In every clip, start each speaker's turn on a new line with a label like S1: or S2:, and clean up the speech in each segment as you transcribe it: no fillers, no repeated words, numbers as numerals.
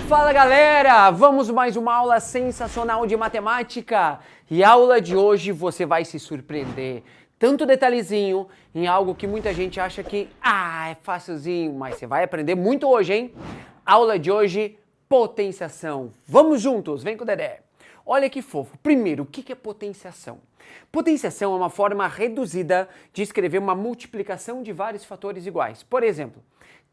S1: Fala galera, vamos mais uma aula sensacional de matemática e a aula de hoje você vai se surpreender. Tanto detalhezinho em algo que muita gente acha que é facilzinho, mas você vai aprender muito hoje, hein? Aula de hoje, potenciação. Vamos juntos, vem com o Dedé. Olha que fofo. Primeiro, o que é potenciação? Potenciação é uma forma reduzida de escrever uma multiplicação de vários fatores iguais. Por exemplo,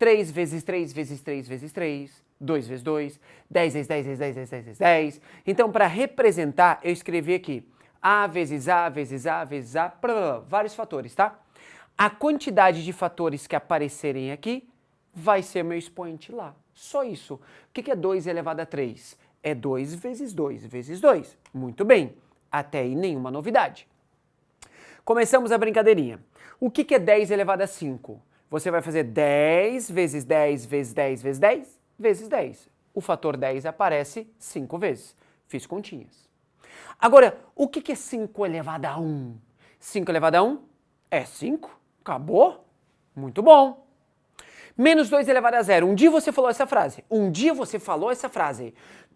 S1: 3 vezes 3 vezes 3 vezes 3, 2 vezes 2, 10 vezes 10 vezes 10 vezes 10 vezes 10. Então, para representar, eu escrevi aqui A vezes A vezes A vezes A, vários fatores, tá? A quantidade de fatores que aparecerem aqui vai ser meu expoente lá. Só isso. O que é 2 elevado a 3? É 2 vezes 2 vezes 2. Muito bem. Até aí nenhuma novidade. Começamos a brincadeirinha. O que é 10 elevado a 5? Você vai fazer 10 vezes 10 vezes 10 vezes 10 vezes 10. O fator 10 aparece 5 vezes. Fiz continhas. Agora, o que é 5 elevado a 1? 5 elevado a 1 é 5. Acabou? Muito bom. Menos 2 elevado a 0. Um dia você falou essa frase.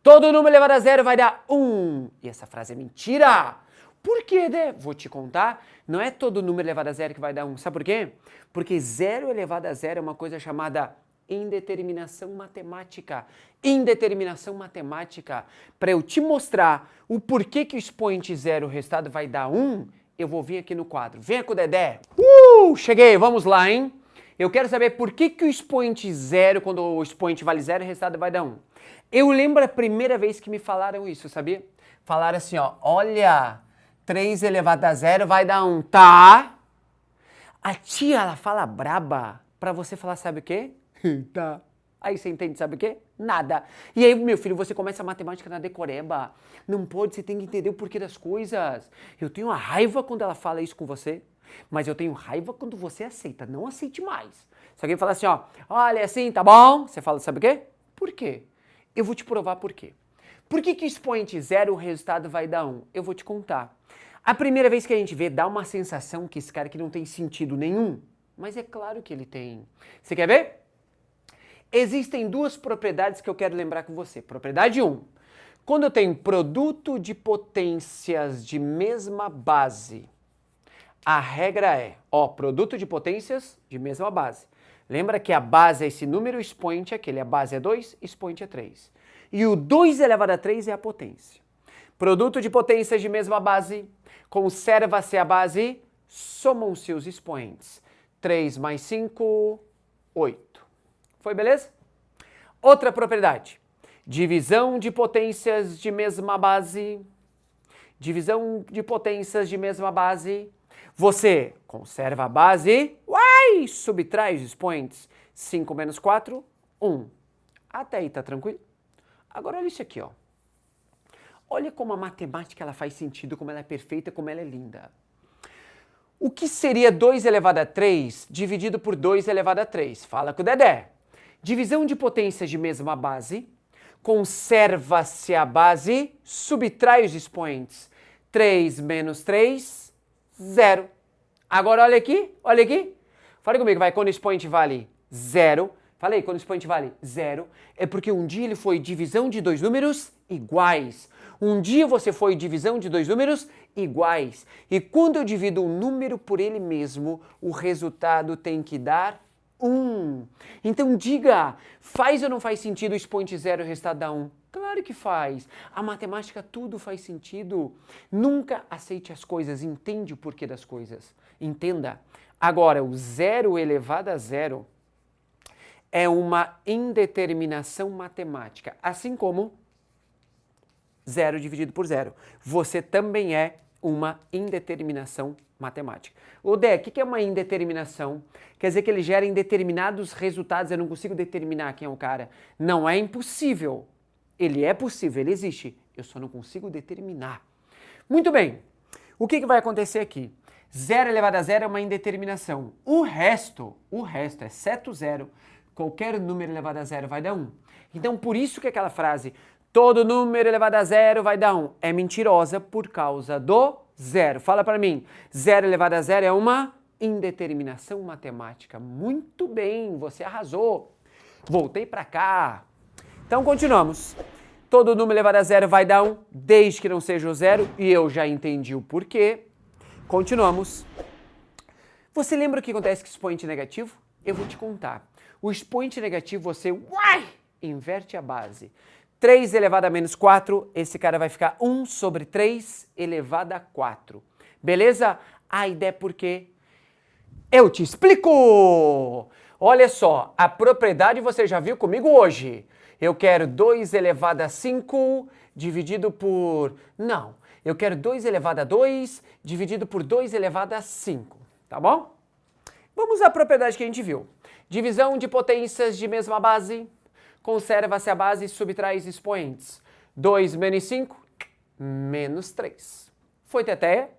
S1: Todo número elevado a 0 vai dar 1. E essa frase é mentira. Por quê, né? Vou te contar. Não é todo número elevado a 0 que vai dar 1. Sabe por quê? Porque 0 elevado a 0 é uma coisa chamada indeterminação matemática. Indeterminação matemática. Para eu te mostrar o porquê que o expoente 0 o resultado vai dar 1, eu vou vir aqui no quadro. Venha com o Dedé. Cheguei. Vamos lá, hein? Eu quero saber por que o expoente 0, quando o expoente vale 0, o resultado vai dar 1. Eu lembro a primeira vez que me falaram isso, sabia? Falaram assim, ó, olha, 3 elevado a 0 vai dar 1, tá? A tia, ela fala braba pra você falar, sabe o quê? Tá. Aí você entende, sabe o quê? Nada. E aí, meu filho, você começa a matemática na decoreba. Não pode, você tem que entender o porquê das coisas. Eu tenho uma raiva quando ela fala isso com você, mas eu tenho raiva quando você aceita. Não aceite mais. Se alguém falar assim, ó, olha, assim, tá bom? Você fala, sabe o quê? Por quê? Eu vou te provar por quê. Por que expoente 0 o resultado vai dar 1? Eu vou te contar. A primeira vez que a gente vê, dá uma sensação que esse cara aqui não tem sentido nenhum. Mas é claro que ele tem. Você quer ver? Existem duas propriedades que eu quero lembrar com você. Propriedade 1. Quando eu tenho produto de potências de mesma base, a regra é, produto de potências de mesma base. Lembra que a base é esse número, o expoente é aquele. A base é 2, expoente é 3. E o 2 elevado a 3 é a potência. Produto de potências de mesma base, conserva-se a base, somam-se os expoentes. 3 mais 5, 8. Foi, beleza? Outra propriedade. Divisão de potências de mesma base. Divisão de potências de mesma base. Você conserva a base, subtrai os expoentes. 5 menos 4, 1. Até aí tá tranquilo? Agora olha isso aqui, ó. Olha como a matemática ela faz sentido, como ela é perfeita, como ela é linda. O que seria 2 elevado a 3 dividido por 2 elevado a 3? Fala com o Dedé. Divisão de potências de mesma base, conserva-se a base, subtrai os expoentes. 3 menos 3, 0. Agora olha aqui, olha aqui. Fala comigo, vai, quando o expoente vale 0. Falei, quando o expoente vale 0, é porque um dia ele foi divisão de dois números iguais. Um dia você foi divisão de dois números iguais. E quando eu divido um número por ele mesmo, o resultado tem que dar 1. Então diga, faz ou não faz sentido o expoente 0 e o resultado dar 1? Claro que faz. A matemática tudo faz sentido. Nunca aceite as coisas, entende o porquê das coisas. Entenda. Agora, o 0 elevado a 0 é uma indeterminação matemática, assim como 0 dividido por 0. Você também é uma indeterminação matemática. O Dé, o que é uma indeterminação? Quer dizer que ele gera indeterminados resultados, eu não consigo determinar quem é o cara. Não é impossível. Ele é possível, ele existe. Eu só não consigo determinar. Muito bem. O que vai acontecer aqui? 0 elevado a 0 é uma indeterminação. O resto, exceto 0, qualquer número elevado a 0 vai dar 1. Então, por isso que aquela frase, todo número elevado a 0 vai dar 1, é mentirosa por causa do 0. Fala para mim, 0 elevado a 0 é uma indeterminação matemática. Muito bem, você arrasou. Voltei para cá. Então, continuamos. Todo número elevado a zero vai dar 1, desde que não seja o zero, e eu já entendi o porquê. Continuamos. Você lembra o que acontece com o expoente negativo? Eu vou te contar. O expoente negativo, você inverte a base. 3 elevado a menos 4, esse cara vai ficar 1 sobre 3 elevado a 4. Beleza? A ideia é porque eu te explico! Olha só, a propriedade você já viu comigo hoje. Eu quero 2 elevado a 5 dividido por... Não, eu quero 2 elevado a 2 dividido por 2 elevado a 5. Tá bom? Vamos à propriedade que a gente viu. Divisão de potências de mesma base. Conserva-se a base e subtrai os expoentes. 2 menos 5, menos 3. Foi teteia?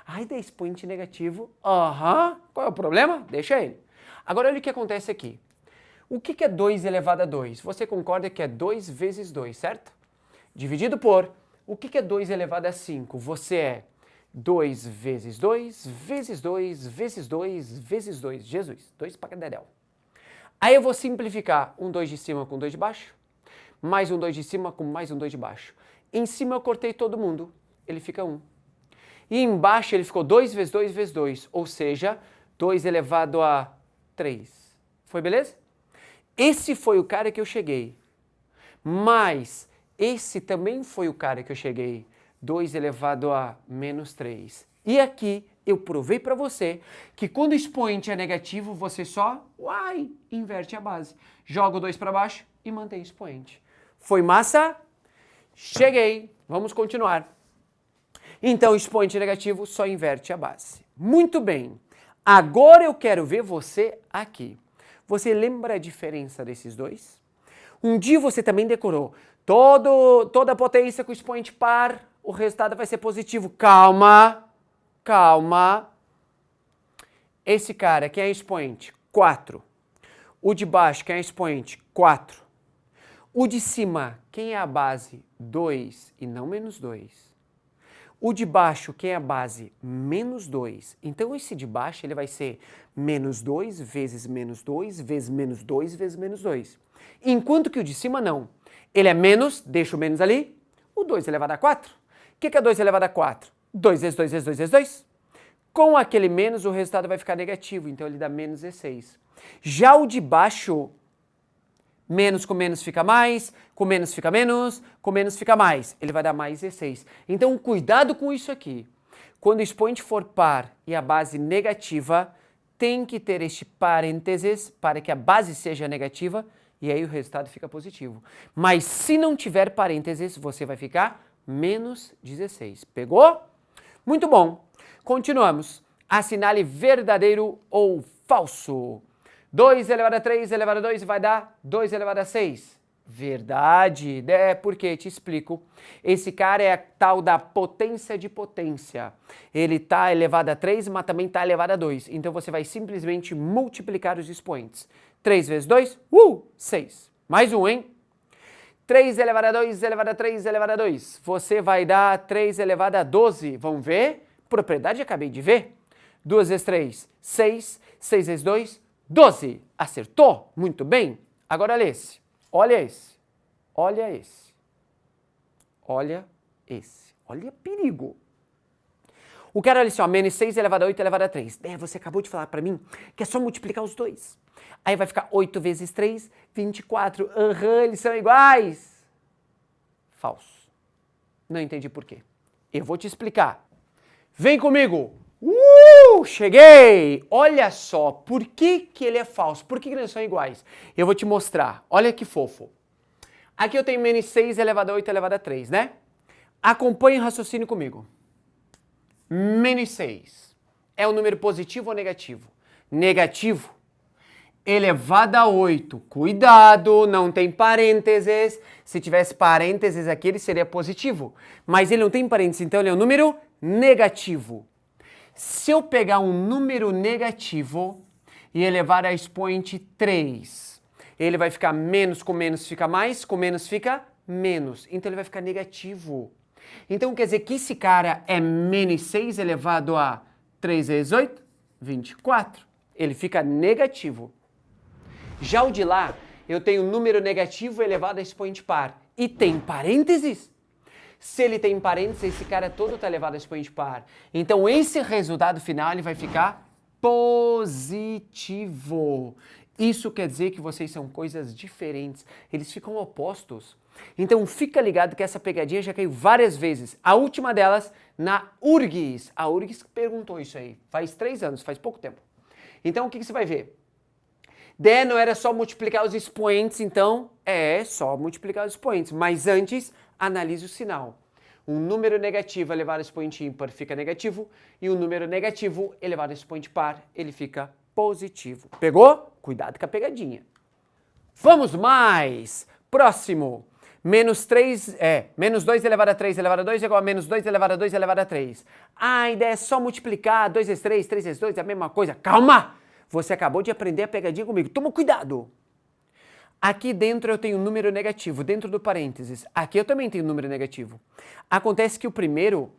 S1: Ai, da expoente negativo. Qual é o problema? Deixa ele. Agora olha o que acontece aqui. O que é 2 elevado a 2? Você concorda que é 2 vezes 2, certo? Dividido por... O que é 2 elevado a 5? Você é 2 vezes 2, vezes 2, vezes 2, vezes 2. Jesus, 2 para dedéu. Aí eu vou simplificar um 2 de cima com 2 de baixo, mais um 2 de cima com mais um 2 de baixo. Em cima eu cortei todo mundo, ele fica 1. E embaixo ele ficou 2 vezes 2 vezes 2, ou seja, 2 elevado a 3. Foi beleza? Esse foi o cara que eu cheguei. Mas esse também foi o cara que eu cheguei. 2 elevado a menos 3. E aqui eu provei para você que quando o expoente é negativo, você só, inverte a base. Joga o 2 para baixo e mantém o expoente. Foi massa? Cheguei. Vamos continuar. Então, o expoente negativo só inverte a base. Muito bem. Agora eu quero ver você aqui. Você lembra a diferença desses dois? Um dia você também decorou toda a potência com expoente par, o resultado vai ser positivo. Calma, calma. Esse cara, quem é expoente? 4. O de baixo, quem é expoente? 4. O de cima, quem é a base? 2 e não menos 2. O de baixo, quem é a base? Menos 2. Então, esse de baixo ele vai ser menos 2 vezes menos 2 vezes menos 2 vezes menos 2. Enquanto que o de cima não. Ele é menos, deixa o menos ali, o 2 elevado a 4. O que é 2 elevado a 4? 2 vezes 2 vezes 2 vezes 2. Com aquele menos, o resultado vai ficar negativo, então ele dá menos 16. Já o de baixo, menos com menos fica mais, com menos fica menos, com menos fica mais. Ele vai dar mais 16. Então, cuidado com isso aqui. Quando o expoente for par e a base negativa, tem que ter este parênteses para que a base seja negativa e aí o resultado fica positivo. Mas se não tiver parênteses, você vai ficar menos 16. Pegou? Muito bom. Continuamos. Assinale verdadeiro ou falso. 2 elevado a 3 elevado a 2 vai dar 2 elevado a 6. Verdade. Porque te explico. Esse cara é a tal da potência de potência. Ele está elevado a 3, mas também está elevado a 2. Então você vai simplesmente multiplicar os expoentes. 3 vezes 2, 6. Mais um, hein? 3 elevado a 2 elevado a 3 elevado a 2. Você vai dar 3 elevado a 12. Vamos ver? Propriedade acabei de ver. 2 vezes 3, 6. 6 vezes 2, 12. Acertou? Muito bem. Agora olha esse. Olha esse. Olha esse. Olha esse. Olha perigo. O cara olha assim, ó, menos 6 elevado a 8 elevado a 3. Você acabou de falar para mim que é só multiplicar os dois. Aí vai ficar 8 vezes 3, 24. Eles são iguais. Falso. Não entendi por quê. Eu vou te explicar. Vem comigo. Cheguei! Olha só, por que ele é falso? Por que eles são iguais? Eu vou te mostrar. Olha que fofo. Aqui eu tenho menos 6 elevado a 8 elevado a 3, né? Acompanhe o raciocínio comigo. Menos 6. É um número positivo ou negativo? Negativo. Elevado a 8. Cuidado, não tem parênteses. Se tivesse parênteses aqui, ele seria positivo. Mas ele não tem parênteses, então ele é um número negativo. Se eu pegar um número negativo e elevar a expoente 3, ele vai ficar menos com menos fica mais, com menos fica menos. Então ele vai ficar negativo. Então quer dizer que esse cara é menos 6 elevado a 3 vezes 8, 24. Ele fica negativo. Já o de lá, eu tenho um número negativo elevado a expoente par e tem parênteses, se ele tem parênteses, esse cara todo está elevado a expoente par. Então, esse resultado final ele vai ficar positivo. Isso quer dizer que vocês são coisas diferentes, eles ficam opostos. Então, fica ligado que essa pegadinha já caiu várias vezes. A última delas na URGS. A URGS perguntou isso aí, faz 3 anos, faz pouco tempo. Então, o que você vai ver? Não era só multiplicar os expoentes, então é só multiplicar os expoentes. Mas antes, analise o sinal. Um número negativo elevado a expoente ímpar fica negativo e um número negativo elevado a expoente par, ele fica positivo. Pegou? Cuidado com a pegadinha. Vamos mais! Próximo. Menos 2 elevado a 3 elevado a 2 é igual a menos 2 elevado a 2 elevado a 3. Ah, a ideia é só multiplicar 2 vezes 3, 3 vezes 2 é a mesma coisa. Calma! Você acabou de aprender a pegadinha comigo. Toma cuidado! Aqui dentro eu tenho um número negativo, dentro do parênteses. Aqui eu também tenho um número negativo. Acontece que o primeiro,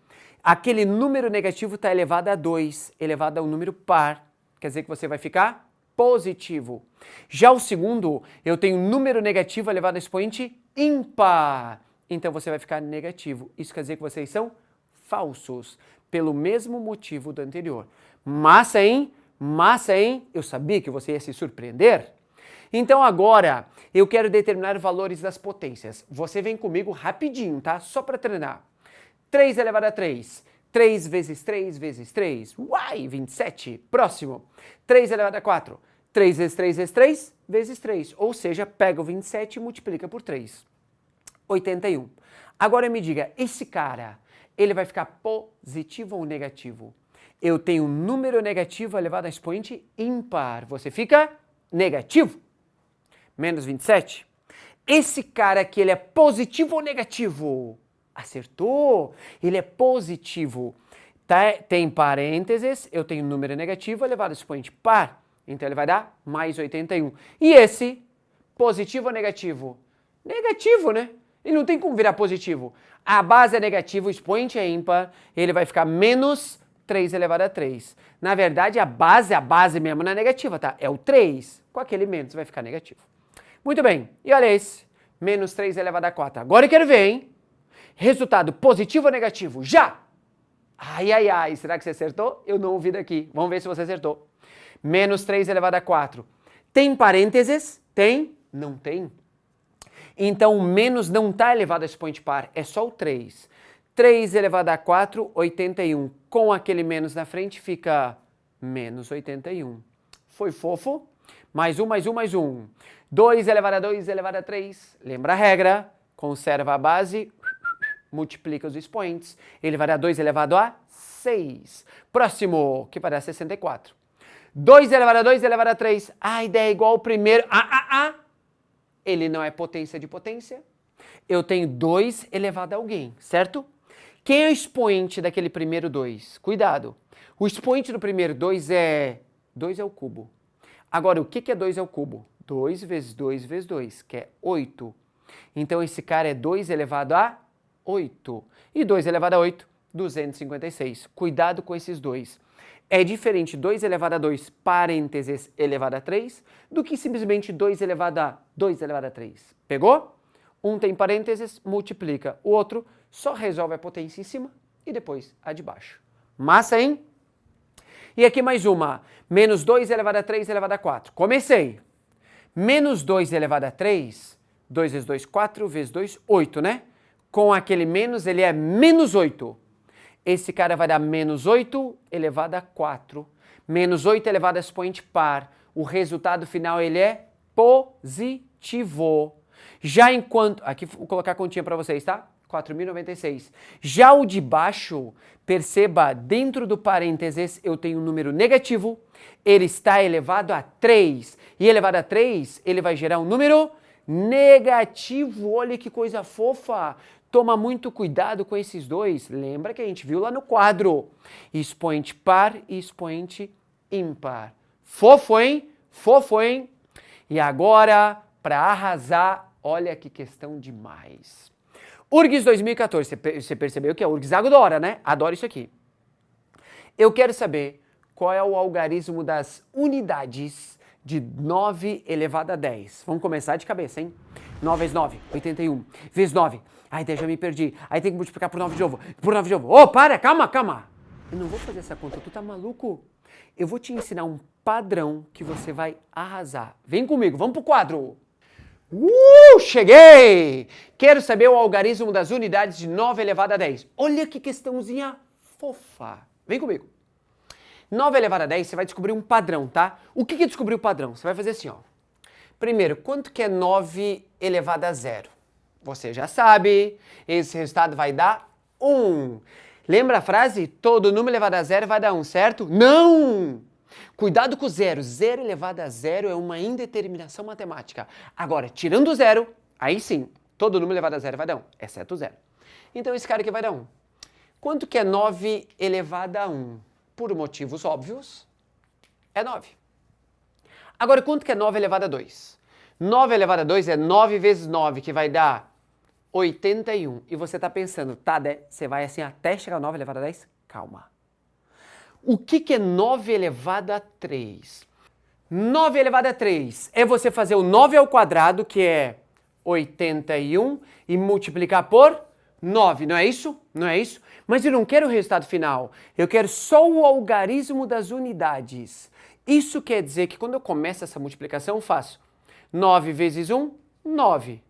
S1: aquele número negativo está elevado a 2, elevado a um número par. Quer dizer que você vai ficar positivo. Já o segundo, eu tenho um número negativo elevado a expoente ímpar. Então você vai ficar negativo. Isso quer dizer que vocês são falsos, pelo mesmo motivo do anterior. Massa, hein? Massa, hein? Eu sabia que você ia se surpreender. Então agora eu quero determinar valores das potências. Você vem comigo rapidinho, tá? Só para treinar. 3 elevado a 3. 3 vezes 3 vezes 3. Uai, 27. Próximo. 3 elevado a 4. 3 vezes 3 vezes 3 vezes 3. Ou seja, pega o 27 e multiplica por 3. 81. Agora me diga, esse cara, ele vai ficar positivo ou negativo? Eu tenho um número negativo elevado a expoente ímpar. Você fica negativo. Menos 27. Esse cara aqui, ele é positivo ou negativo? Acertou! Ele é positivo. Tá? Tem parênteses, eu tenho um número negativo elevado a expoente par. Então ele vai dar mais 81. E esse, positivo ou negativo? Negativo, né? E não tem como virar positivo. A base é negativa, o expoente é ímpar, ele vai ficar menos 3 elevado a 3. Na verdade, a base mesmo não é negativa, tá? É o 3. Com aquele menos vai ficar negativo. Muito bem. E olha esse. Menos 3 elevado a 4. Agora eu quero ver, hein? Resultado positivo ou negativo? Já! Ai, ai, ai. Será que você acertou? Eu não ouvi daqui. Vamos ver se você acertou. Menos 3 elevado a 4. Tem parênteses? Tem? Não tem. Então, o menos não está elevado a expoente par. É só o 3. 3 elevado a 4, 81. Com aquele menos na frente, fica menos 81. Foi fofo? Mais um, mais um, mais um. 2 elevado a 2 elevado a 3. Lembra a regra? Conserva a base, multiplica os expoentes. Ele vai dar 2 elevado a 6. Próximo, que vai dar 64. 2 elevado a 2 elevado a 3. A ideia é igual ao primeiro. Ele não é potência de potência. Eu tenho 2 elevado a alguém, certo? Quem é o expoente daquele primeiro 2? Cuidado. O expoente do primeiro 2 é... 2 é o cubo. Agora, o que é 2 ao cubo? 2 vezes 2 vezes 2, que é 8. Então, esse cara é 2 elevado a 8. E 2 elevado a 8, 256. Cuidado com esses dois. É diferente 2 elevado a 2, parênteses, elevado a 3, do que simplesmente 2 elevado a 2 elevado a 3. Pegou? Um tem parênteses, multiplica. O outro só resolve a potência em cima e depois a de baixo. Massa, hein? E aqui mais uma. Menos 2 elevado a 3 elevado a 4. Comecei. Menos 2 elevado a 3, 2 vezes 2, 4, vezes 2, 8, né? Com aquele menos, ele é menos 8. Esse cara vai dar menos 8 elevado a 4. Menos 8 elevado a expoente par. O resultado final, ele é positivo. Já enquanto... Aqui vou colocar a continha para vocês, tá? 4.096. Já o de baixo, perceba, dentro do parênteses eu tenho um número negativo, ele está elevado a 3. E elevado a 3, ele vai gerar um número negativo. Olha que coisa fofa. Toma muito cuidado com esses dois. Lembra que a gente viu lá no quadro. Expoente par e expoente ímpar. Fofo, hein? Fofo, hein? E agora, para arrasar, olha que questão demais. URGS 2014, você percebeu que a URGS adora, né? Adora isso aqui. Eu quero saber qual é o algarismo das unidades de 9 elevado a 10. Vamos começar de cabeça, hein? 9 vezes 9, 81. Vezes 9. Ai, daí já me perdi. Aí tem que multiplicar por 9 de novo. Por 9 de novo. Ô, para, calma. Eu não vou fazer essa conta, tu tá maluco? Eu vou te ensinar um padrão que você vai arrasar. Vem comigo, vamos pro quadro. Cheguei! Quero saber o algarismo das unidades de 9 elevado a 10. Olha que questãozinha fofa. Vem comigo. 9 elevado a 10, você vai descobrir um padrão, tá? O que é descobrir o padrão? Você vai fazer assim, ó. Primeiro, quanto que é 9 elevado a 0? Você já sabe, esse resultado vai dar 1. Lembra a frase? Todo número elevado a 0 vai dar 1, certo? Não! Cuidado com o zero. 0 elevado a 0 é uma indeterminação matemática. Agora, tirando o zero, aí sim, todo número elevado a 0 vai dar 1, exceto o zero. Então esse cara aqui vai dar 1. Quanto que é 9 elevado a 1? Por motivos óbvios, é 9. Agora, quanto que é 9 elevado a 2? 9 elevado a 2 é 9 vezes 9, que vai dar 81. E você está pensando, tá, você vai assim até chegar a 9 elevado a 10? Calma. O que é 9 elevado a 3? 9 elevado a 3 é você fazer o 9 ao quadrado, que é 81, e multiplicar por 9, não é isso? Não é isso? Mas eu não quero o resultado final, eu quero só o algarismo das unidades. Isso quer dizer que quando eu começo essa multiplicação, eu faço 9 vezes 1, 9.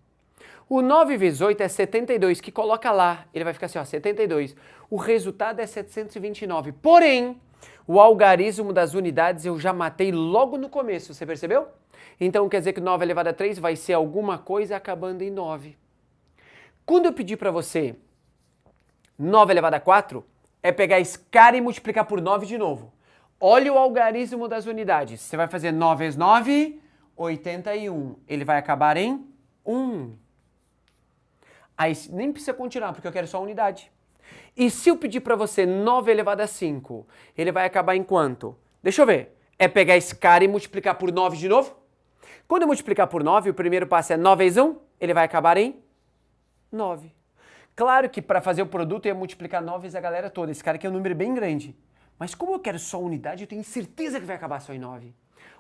S1: O 9 vezes 8 é 72, que coloca lá, ele vai ficar assim, ó, 72. O resultado é 729. Porém, o algarismo das unidades eu já matei logo no começo, você percebeu? Então quer dizer que 9 elevado a 3 vai ser alguma coisa acabando em 9. Quando eu pedir para você 9 elevado a 4, é pegar esse cara e multiplicar por 9 de novo. Olha o algarismo das unidades. Você vai fazer 9 vezes 9, 81. Ele vai acabar em 1. Aí nem precisa continuar, porque eu quero só a unidade. E se eu pedir para você 9 elevado a 5, ele vai acabar em quanto? Deixa eu ver. É pegar esse cara e multiplicar por 9 de novo? Quando eu multiplicar por 9, o primeiro passo é 9 vezes 1, ele vai acabar em 9. Claro que para fazer o produto eu ia multiplicar 9 vezes a galera toda. Esse cara aqui é um número bem grande. Mas como eu quero só unidade, eu tenho certeza que vai acabar só em 9.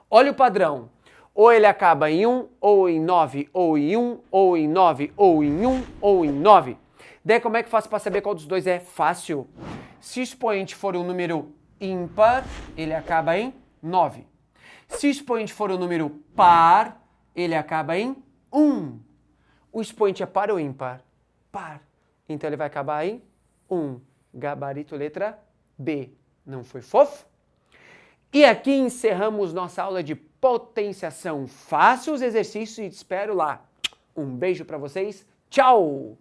S1: Olha o padrão. Ou ele acaba em 1, ou em 9, ou em 1, ou em 9, ou em 1, ou em 9. Daí como é que eu faço para saber qual dos dois é? Fácil. Se o expoente for um número ímpar, ele acaba em 9. Se o expoente for um número par, ele acaba em 1. O expoente é par ou ímpar? Par. Então ele vai acabar em 1. Gabarito letra B. Não foi fofo? E aqui encerramos nossa aula de potenciação. Faça os exercícios e te espero lá. Um beijo para vocês. Tchau!